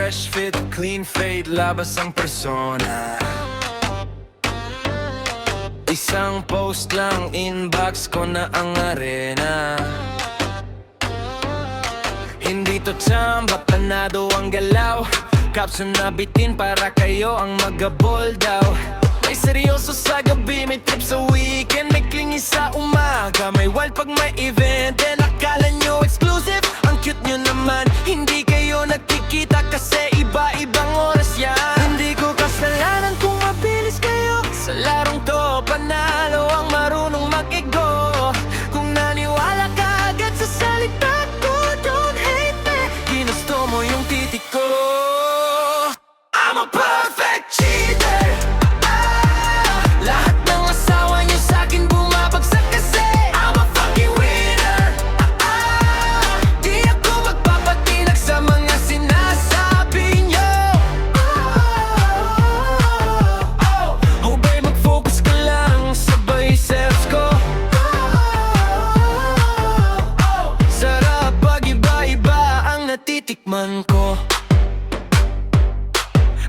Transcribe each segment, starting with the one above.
fresh fit, clean fade, labas ang persona. Isang post lang, inbox ko na ang arena. Hindi to chamba, panado ang galaw. Caption na bitin para kayo ang magabol daw. May seryoso sa gabi, may trip sa weekend. May clingy sa umaga, may wild pag may event. And akala nyo exclusive, ang cute nyo naman. Hindi kayo nagkikita kasi iba-ibang oras yan. Hindi ko kasalanan kung mabilis kayo sa larong to. Panalo ang marunong mag-ego. Kung naniwala ka agad sa salita ko, don't hate me. Ginusto mo yung titik ko. I'm a perfect cheater. Lahat ng asawa niyo sa'kin bumabagsak kasi I'm a fucking winner. Di ako magpapatinag sa mga sinasabi niyo. Oh babe, mag-focus ka lang sa biceps ko. Sarap pag iba-iba ang natitikman ko.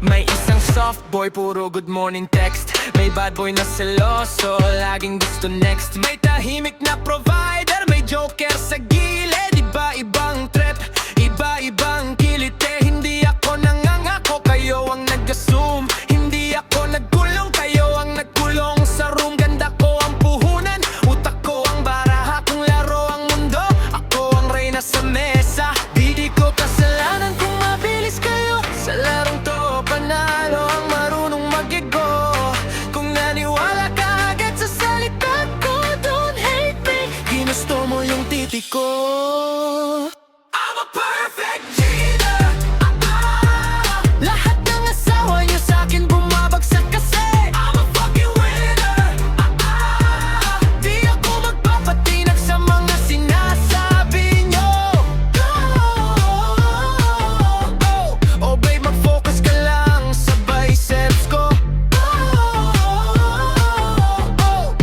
May isang soft boy, puro good morning text. May bad boy na seloso, laging gusto next. May tahimik na provider, may joker sa gilid. Iba-ibang trip, iba-ibang kilit. Hindi ako nangangako, kayo ang nag-assume. Hindi ako nagkulong, kayo ang nagkulong sa room. Ganda ko ang puhunan, utak ko ang baraha. Kung laro ang mundo, ako ang reyna sa mesa. Di ko kasalanan kung mabilis kayo sa larong to. Panalo ang marunong mag-ego. Kung naniwala ka agad sa salita ko, don't hate me. Ginusto mo yung titik ko. I'm a perfect cheater. Lahat ng asawa niyo sa'kin bumabagsak kasi I'm a fucking winner. Di ako magpapatinag sa mga sinasabi niyo. Oh babe, mag-focus ka lang sa biceps ko.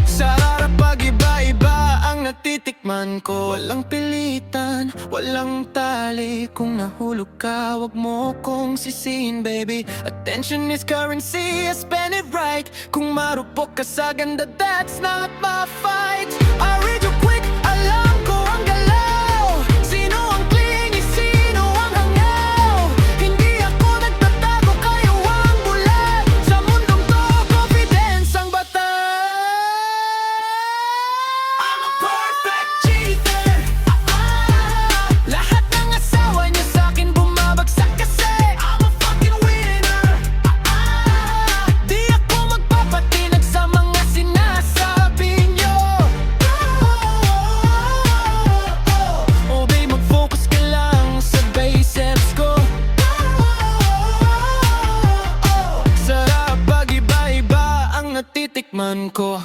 Sarap pag iba-iba ang natitikman ko. Walang pilitan, walang tali. Kung nahulog ka, wag mo kong sisihin, baby. Attention is currency, I spend it right. Kung marupok ka sa ganda, that's not my fight. I read you quick, alam ko ang galaw. Sino ang clingy, sino ang hangaw. Hindi ako nagtatago, kayo ang bulag. Sa mundong to, confidence ang bata. I'm a perfect cheater. Lahat ng asawa niyo sa'kin bumabagsak kasi I'm a fucking winner. Di ako magpapatinag sa mga sinasabi niyo. Oh babe, mag-focus ka lang sa biceps ko. Sarap pag iba-iba ang natitikman ko.